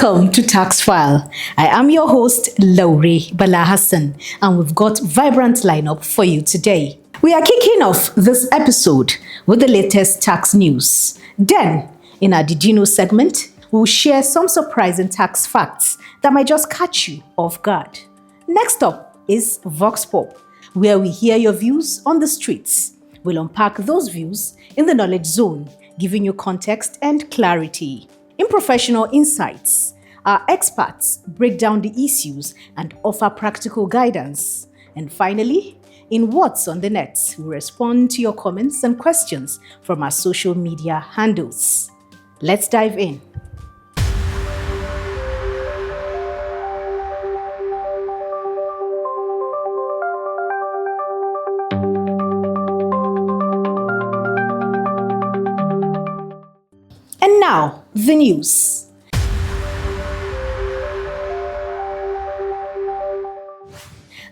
Welcome to Tax File. I am your host, Laurie Bala Hassan, and we've got vibrant lineup for you today. We are kicking off this episode with the latest tax news. Then, in our Did You Know segment, we'll share some surprising tax facts that might just catch you off guard. Next up is Vox Pop, where we hear your views on the streets. We'll unpack those views in the knowledge zone, giving you context and clarity. In Professional Insights, our experts break down the issues and offer practical guidance. And finally, in What's on the Net, we respond to your comments and questions from our social media handles. Let's dive in. And now, the news.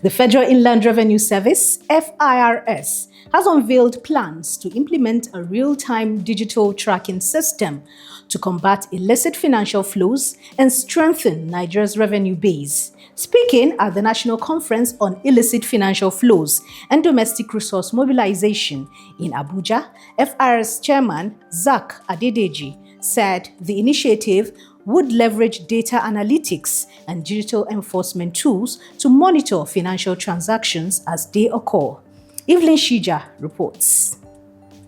The Federal Inland Revenue Service, FIRS, has unveiled plans to implement a real-time digital tracking system to combat illicit financial flows and strengthen Nigeria's revenue base. Speaking at the National Conference on Illicit Financial Flows and Domestic Resource Mobilization in Abuja, FIRS Chairman Zak Adedeji said the initiative would leverage data analytics and digital enforcement tools to monitor financial transactions as they occur. Evelyn Shija reports.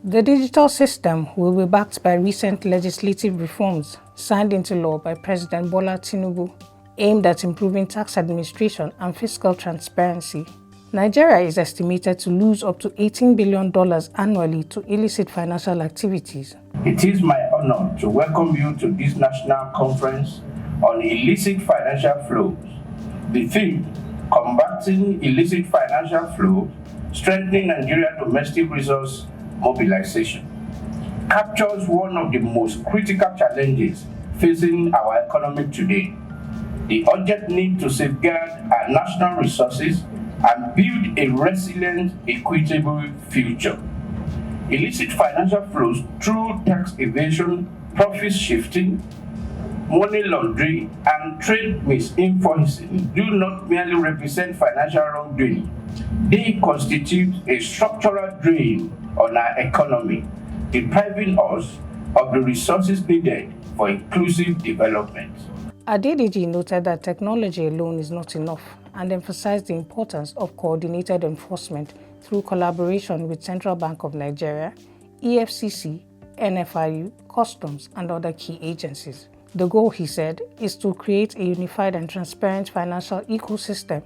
The digital system will be backed by recent legislative reforms signed into law by President Bola Tinubu, aimed at improving tax administration and fiscal transparency. Nigeria is estimated to lose up to $18 billion annually to illicit financial activities. It is my honor to welcome you to this national conference on illicit financial flows. The theme, Combating Illicit Financial Flows, Strengthening Nigeria Domestic Resource Mobilization, captures one of the most critical challenges facing our economy today: the urgent need to safeguard our national resources and build a resilient, equitable future. Illicit financial flows through tax evasion, profit shifting, money laundering, and trade misinvoicing do not merely represent financial wrongdoing. They constitute a structural drain on our economy, depriving us of the resources needed for inclusive development. Adedeji noted that technology alone is not enough and emphasized the importance of coordinated enforcement through collaboration with Central Bank of Nigeria, EFCC, NFIU, Customs, and other key agencies. The goal, he said, is to create a unified and transparent financial ecosystem.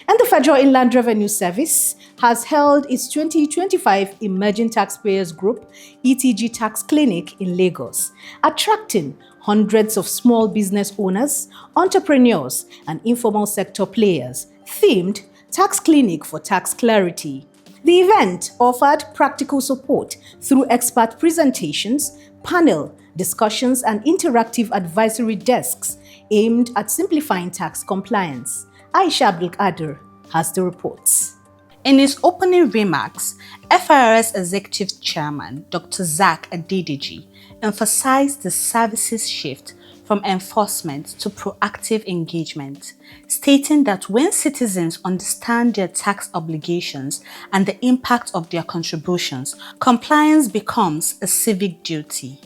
And the Federal Inland Revenue Service has held its 2025 Emerging Taxpayers Group ETG Tax Clinic in Lagos, attracting hundreds of small business owners, entrepreneurs, and informal sector players, themed Tax Clinic for Tax Clarity. The event offered practical support through expert presentations, panel discussions, and interactive advisory desks aimed at simplifying tax compliance. Aisha Abdulkader has the reports. In his opening remarks, FIRS Executive Chairman Dr. Zak Adedeji emphasized the service's shift from enforcement to proactive engagement, stating that when citizens understand their tax obligations and the impact of their contributions, compliance becomes a civic duty.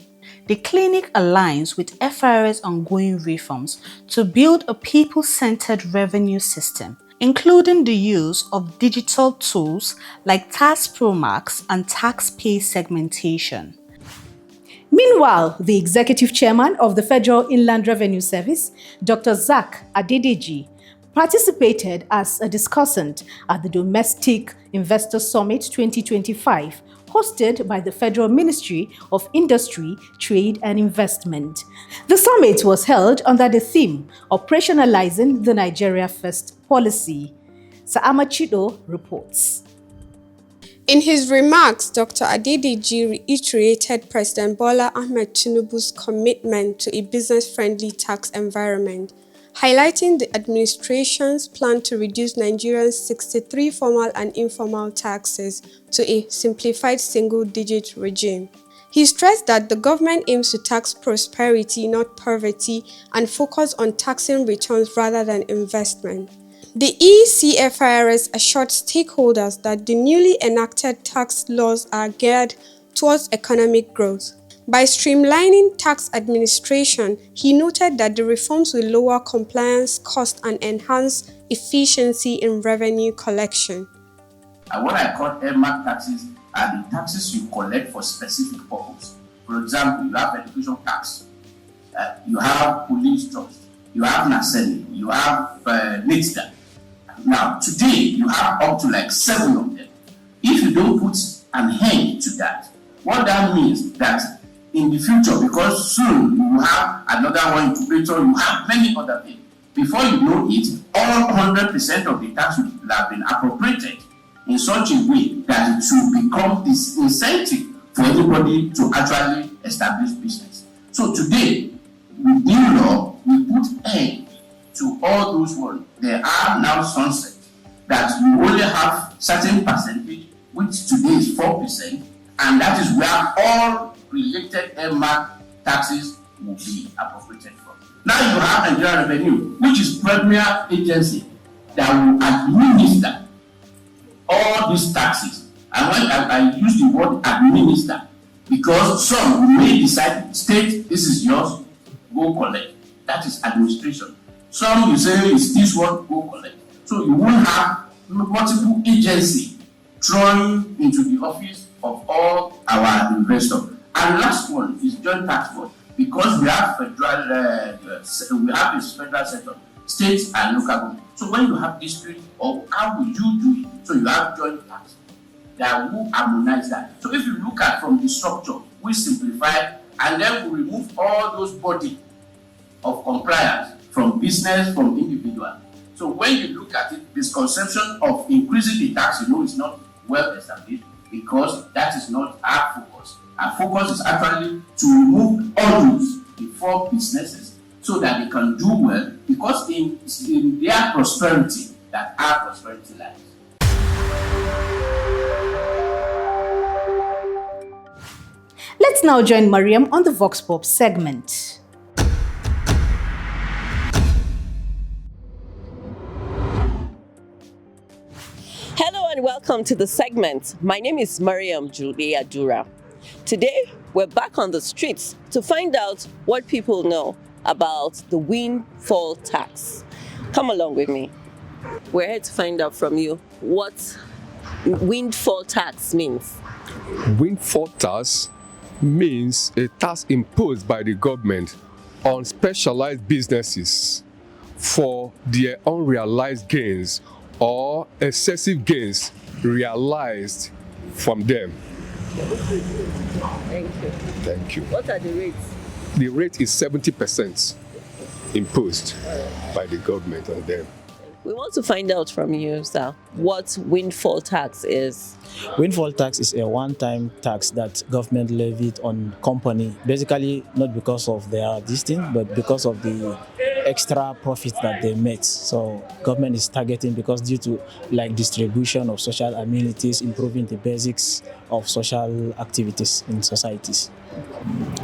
The clinic aligns with FIRS ongoing reforms to build a people-centered revenue system, including the use of digital tools like Tax Promax and tax pay segmentation. Meanwhile, the executive chairman of the Federal Inland Revenue Service, Dr. Zak Adedeji, participated as a discussant at the Domestic Investor Summit 2025, hosted by the Federal Ministry of Industry, Trade and Investment. The summit was held under the theme, Operationalizing the Nigeria First policy. Saama Chido reports. In his remarks, Dr. Adedeji reiterated President Bola Ahmed Tinubu's commitment to a business-friendly tax environment, highlighting the administration's plan to reduce Nigeria's 63 formal and informal taxes to a simplified single-digit regime. He stressed that the government aims to tax prosperity, not poverty, and focus on taxing returns rather than investment. The ECFIRS assured stakeholders that the newly enacted tax laws are geared towards economic growth. By streamlining tax administration, he noted that the reforms will lower compliance costs and enhance efficiency in revenue collection. And what I call earmark taxes are the taxes you collect for specific purpose. For example, you have education tax, you have police trust, you have NASENI, you have NITDA. Now, today, you have up to like 7 of them. If you don't put an end to that, what that means that in the future, because soon you will have another one incubator, you have many other things. Before you know it, all 100% of the tax will have been appropriated in such a way that it should become this incentive for anybody to actually establish business. So today, with new law, we put end to all those ones. There are now sunset that you only have certain percentage, which today is 4%, and that is where all related earmark taxes will be appropriated from. Now you have Nigeria Revenue, which is premier agency that will administer all these taxes. And when I use the word administer, because some may decide, state, this is yours, go collect. That is administration. Some you say, it's this one, go collect. So you won't have multiple agencies thrown into the office of all our investors. And last one is joint tax board, because we have federal, we have a federal setup, states and local government. So when you have district, or how will you do it? So you have joint tax that will harmonize that. So if you look at from the structure, we simplify and then we remove all those bodies of compliance from business, from individual. So when you look at it, this conception of increasing the tax, is not well established, because that is not our focus. Our focus is actually to remove hurdles before businesses so that they can do well, because in their prosperity that our prosperity lies. Let's now join Mariam on the Vox Pop segment. Hello and welcome to the segment. My name is Mariam Julie Adura. Today, we're back on the streets to find out what people know about the windfall tax. Come along with me. We're here to find out from you what windfall tax means. Windfall tax means a tax imposed by the government on specialized businesses for their unrealized gains or excessive gains realized from them. Thank you. Thank you. What are the rates? The rate is 70% imposed by the government on them. We want to find out from you, sir, what windfall tax is. Windfall tax is a one-time tax that government levied on company, basically not because of their listing, but because of the extra profit that they made. So government is targeting because due to like distribution of social amenities, improving the basics of social activities in societies.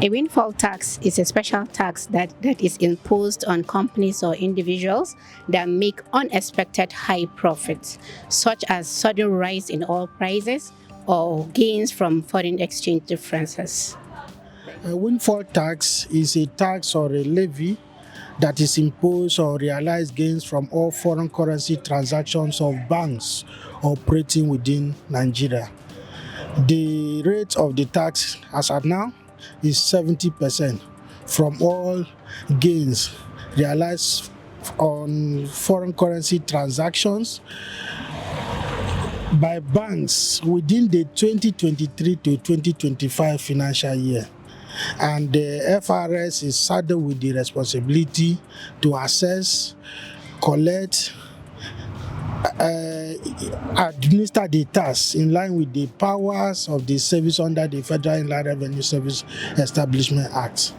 A windfall tax is a special tax that is imposed on companies or individuals that make unexpected high profits, such as sudden rise in oil prices or gains from foreign exchange differences. A windfall tax is a tax or a levy that is imposed or realized gains from all foreign currency transactions of banks operating within Nigeria. The rate of the tax as at now is 70% from all gains realized on foreign currency transactions by banks within the 2023 to 2025 financial year. And the FRS is saddled with the responsibility to assess, collect, administer the tax in line with the powers of the service under the Federal Inland Revenue Service Establishment Act.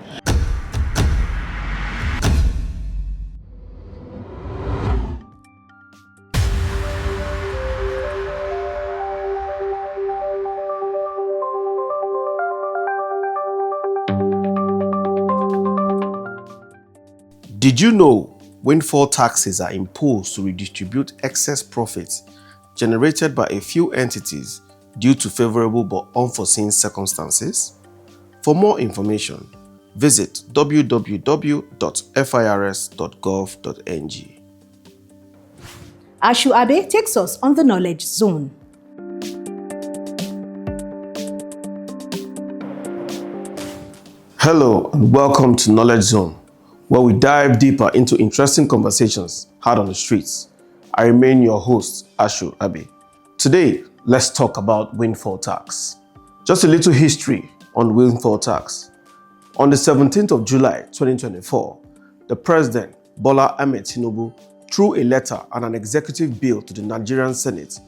Did you know windfall taxes are imposed to redistribute excess profits generated by a few entities due to favorable but unforeseen circumstances? For more information, visit www.firs.gov.ng. Ashu Abe takes us on the Knowledge Zone. Hello and welcome to Knowledge Zone, where we dive deeper into interesting conversations had on the streets. I remain your host, Ashu Abe. Today, let's talk about windfall tax. Just a little history on windfall tax. On the 17th of July 2024, the President, Bola Ahmed Tinubu, through a letter and an executive bill to the Nigerian Senate,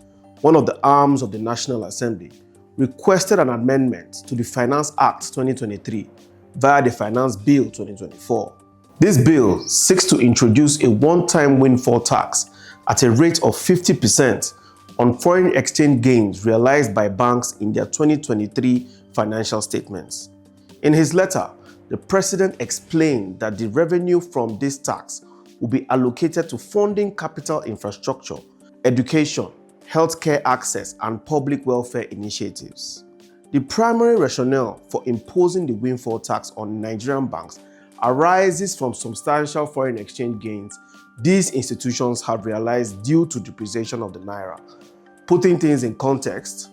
one of the arms of the National Assembly, requested an amendment to the Finance Act 2023 via the Finance Bill 2024. This bill seeks to introduce a one-time windfall tax at a rate of 50% on foreign exchange gains realized by banks in their 2023 financial statements. In his letter, the President explained that the revenue from this tax will be allocated to funding capital infrastructure, education, healthcare access, and public welfare initiatives. The primary rationale for imposing the windfall tax on Nigerian banks arises from substantial foreign exchange gains these institutions have realized due to depreciation of the naira. Putting things in context,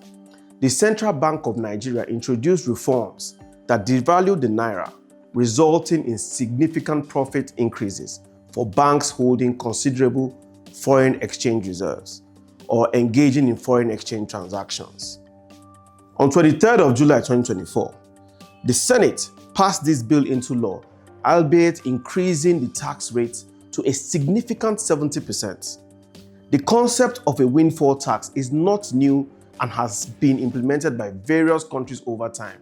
the Central Bank of Nigeria introduced reforms that devalued the naira, resulting in significant profit increases for banks holding considerable foreign exchange reserves or engaging in foreign exchange transactions. On 23rd of July 2024, the Senate passed this bill into law, albeit increasing the tax rate to a significant 70%. The concept of a windfall tax is not new and has been implemented by various countries over time.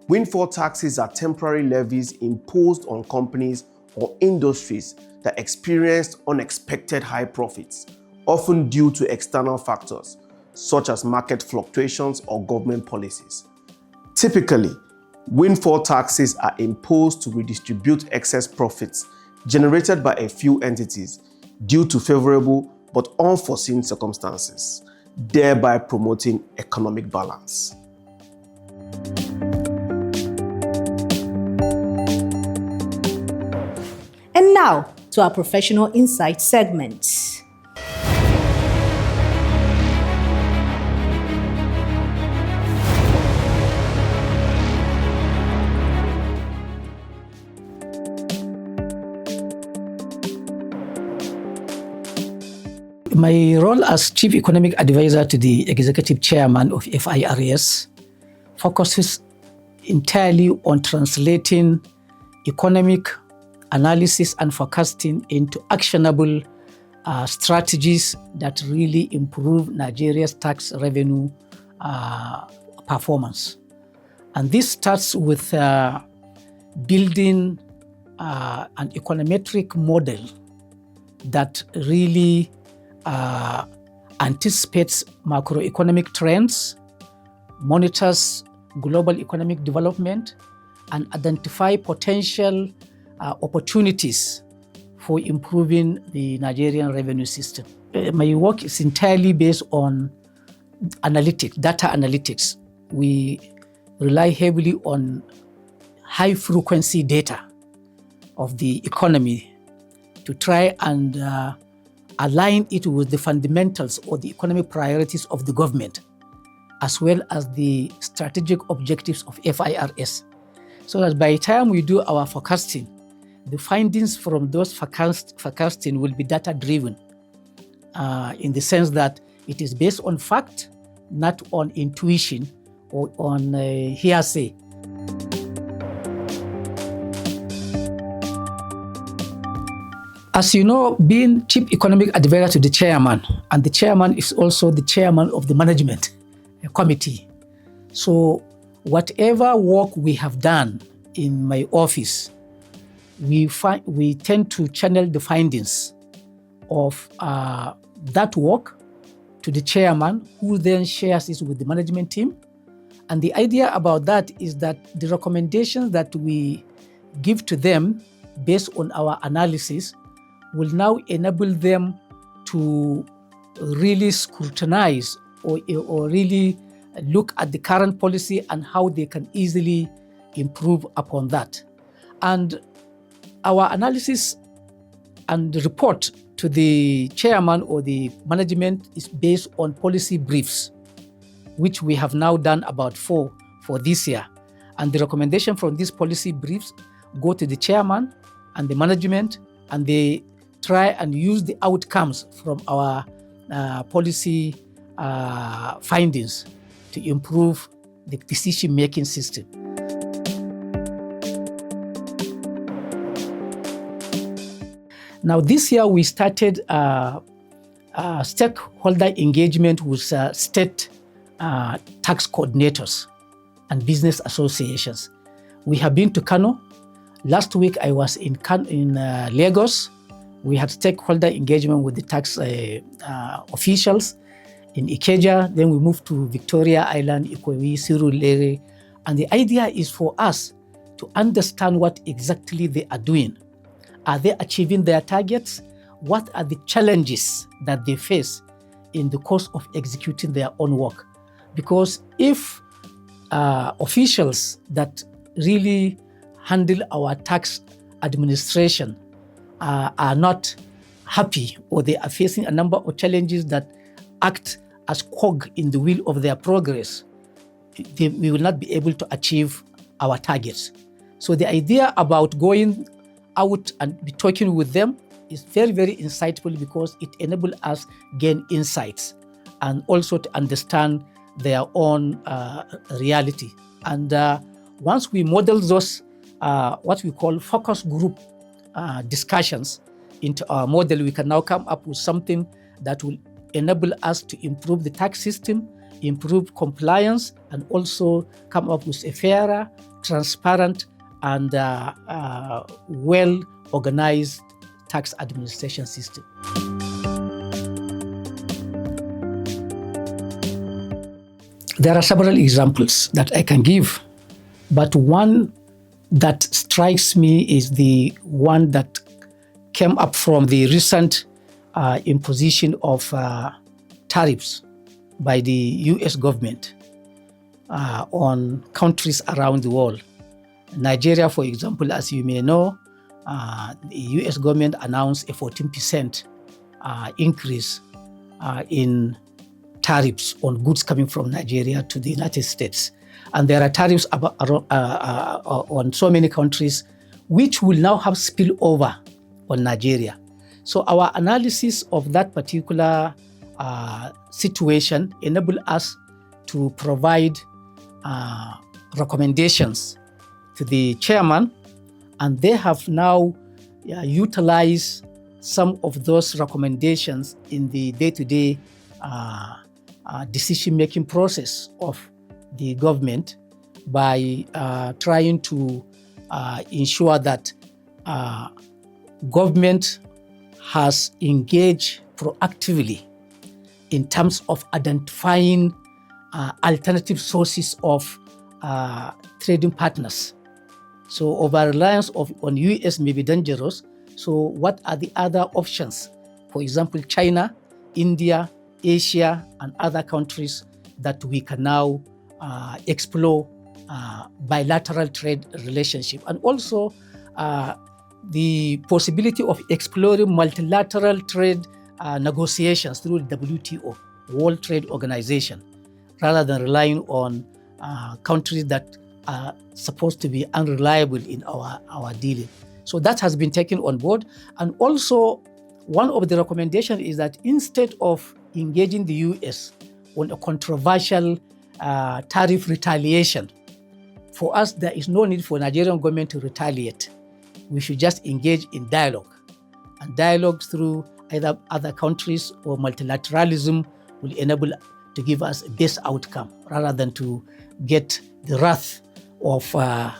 Windfall taxes are temporary levies imposed on companies or industries that experienced unexpected high profits, often due to external factors such as market fluctuations or government policies. Typically, windfall taxes are imposed to redistribute excess profits generated by a few entities due to favorable but unforeseen circumstances, thereby promoting economic balance. And now to our Professional Insight segment. My role as Chief Economic Advisor to the Executive Chairman of FIRS focuses entirely on translating economic analysis and forecasting into actionable strategies that really improve Nigeria's tax revenue performance. And this starts with building an econometric model that really anticipates macroeconomic trends, monitors global economic development, and identify potential opportunities for improving the Nigerian revenue system. My work is entirely based on analytics, data analytics. We rely heavily on high-frequency data of the economy to try and align it with the fundamentals or the economic priorities of the government, as well as the strategic objectives of FIRS. So that by the time we do our forecasting, the findings from those forecasting will be data-driven in the sense that it is based on fact, not on intuition or on hearsay. As you know, being Chief Economic Advisor to the Chairman, and the Chairman is also the Chairman of the Management Committee. So whatever work we have done in my office, we tend to channel the findings of that work to the Chairman, who then shares it with the management team. And the idea about that is that the recommendations that we give to them based on our analysis, will now enable them to really scrutinize or really look at the current policy and how they can easily improve upon that. And our analysis and report to the chairman or the management is based on policy briefs, which we have now done about 4 for this year. And the recommendation from these policy briefs go to the chairman and the management, and they try and use the outcomes from our policy findings to improve the decision-making system. Now, this year we started stakeholder engagement with state tax coordinators and business associations. We have been to Kano. Last week I was in Lagos. We had stakeholder engagement with the tax officials in Ikeja. Then we moved to Victoria Island, Ikoyi, Surulere. And the idea is for us to understand what exactly they are doing. Are they achieving their targets? What are the challenges that they face in the course of executing their own work? Because if officials that really handle our tax administration are not happy, or they are facing a number of challenges that act as cog in the wheel of their progress, we will not be able to achieve our targets. So the idea about going out and be talking with them is very, very insightful, because it enables us gain insights and also to understand their own reality. And once we model those what we call focus group discussions into our model, we can now come up with something that will enable us to improve the tax system, improve compliance, and also come up with a fairer, transparent, and well-organized tax administration system. There are several examples that I can give, but one that strikes me is the one that came up from the recent imposition of tariffs by the US government on countries around the world. Nigeria, for example, as you may know, the US government announced a 14% increase in tariffs on goods coming from Nigeria to the United States. And there are tariffs on so many countries, which will now have spillover on Nigeria. So our analysis of that particular situation enabled us to provide recommendations to the chairman, and they have now utilized some of those recommendations in the day-to-day decision-making process of the government by trying to ensure that government has engaged proactively in terms of identifying alternative sources of trading partners. So over-reliance on US may be dangerous. So what are the other options? For example, China, India, Asia, and other countries that we can now explore bilateral trade relationship, and also the possibility of exploring multilateral trade negotiations through the WTO, World Trade Organization, rather than relying on countries that are supposed to be unreliable in our dealing. So that has been taken on board. And also, one of the recommendations is that instead of engaging the US on a controversial tariff retaliation, for us, there is no need for Nigerian government to retaliate. We should just engage in dialogue. And dialogue through either other countries or multilateralism will enable to give us a best outcome, rather than to get the wrath of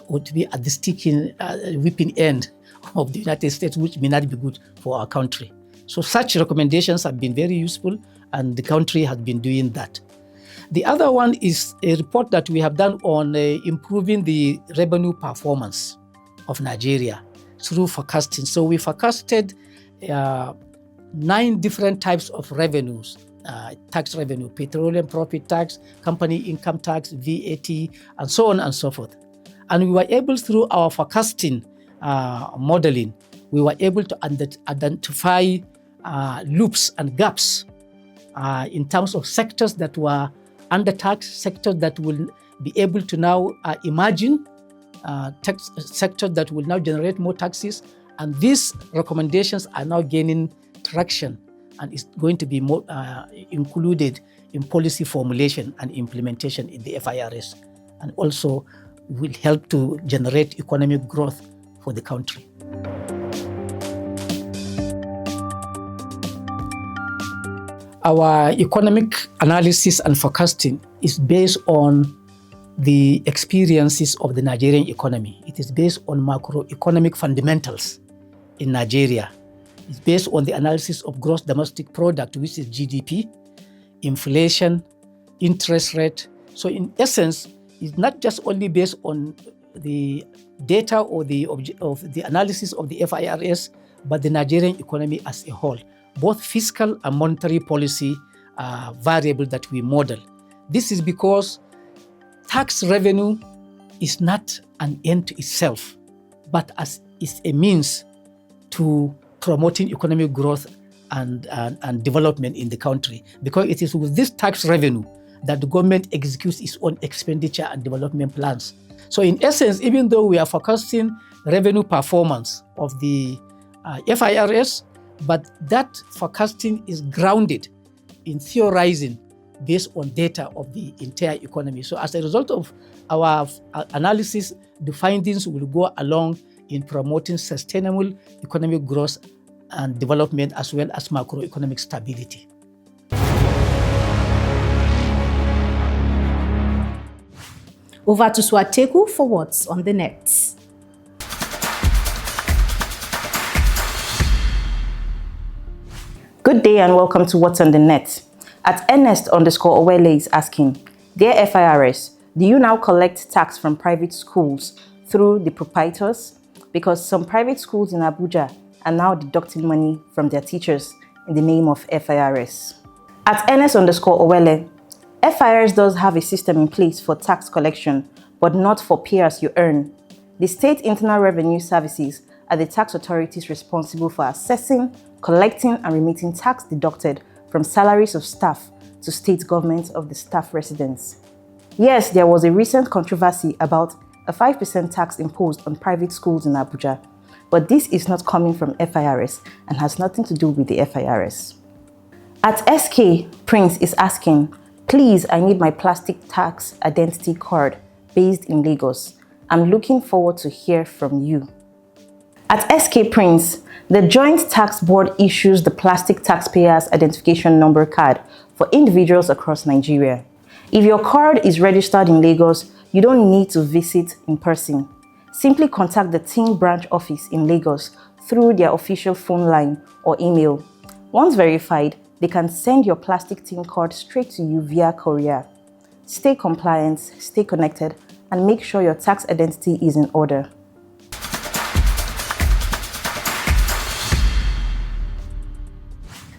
or to be at the sticking, whipping end of the United States, which may not be good for our country. So such recommendations have been very useful, and the country has been doing that. The other one is a report that we have done on improving the revenue performance of Nigeria. through forecasting. So we forecasted 9 different types of revenues, tax revenue, petroleum profit tax, company income tax, VAT, and so on and so forth. And we were able, through our forecasting modeling, we were able to identify loops and gaps in terms of sectors that were under tax, sectors that will be able to now imagine, sectors that will now generate more taxes. And these recommendations are now gaining traction and is going to be more included in policy formulation and implementation in the FIRS, and also will help to generate economic growth for the country. Our economic analysis and forecasting is based on the experiences of the Nigerian economy. It is based on macroeconomic fundamentals in Nigeria. It's based on the analysis of gross domestic product, which is GDP, inflation, interest rate. So in essence, it's not just only based on the data or the analysis of the FIRS, but the Nigerian economy as a whole, both fiscal and monetary policy variable that we model. This is because tax revenue is not an end to itself, but is a means to promoting economic growth and development in the country, because it is with this tax revenue that the government executes its own expenditure and development plans. So in essence, even though we are forecasting revenue performance of the FIRS, but that forecasting is grounded in theorizing based on data of the entire economy. So as a result of our analysis, the findings will go along in promoting sustainable economic growth and development, as well as macroeconomic stability. Over to Swateku for what's on the net. Good day and welcome to What's on the Net. At Ernest_Owele is asking, Dear FIRS, do you now collect tax from private schools through the proprietors? Because some private schools in Abuja are now deducting money from their teachers in the name of FIRS. At Ernest_Owele, FIRS does have a system in place for tax collection, but not for pay as you earn. The State Internal Revenue Services are the tax authorities responsible for assessing, collecting and remitting tax deducted from salaries of staff to state governments of the staff residents. Yes, there was a recent controversy about a 5% tax imposed on private schools in Abuja, but this is not coming from FIRS and has nothing to do with the FIRS. At SK, Prince is asking, please, I need my plastic tax identity card based in Lagos. I'm looking forward to hear from you. At SK Prince, the Joint Tax Board issues the Plastic Taxpayers Identification Number card for individuals across Nigeria. If your card is registered in Lagos, you don't need to visit in person. Simply contact the TIN branch office in Lagos through their official phone line or email. Once verified, they can send your plastic TIN card straight to you via courier. Stay compliant, stay connected, and make sure your tax identity is in order.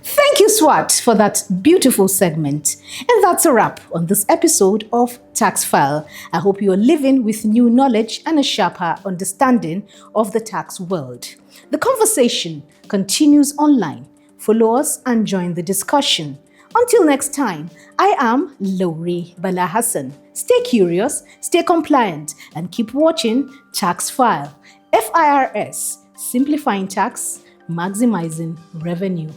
Thank you, Swat, for that beautiful segment. And that's a wrap on this episode of Tax File. I hope you are living with new knowledge and a sharper understanding of the tax world. The conversation continues online. Follow us and join the discussion. Until next time, I am Laure Bala Hassan. Stay curious, stay compliant, and keep watching Tax File. FIRS, simplifying tax, maximizing revenue.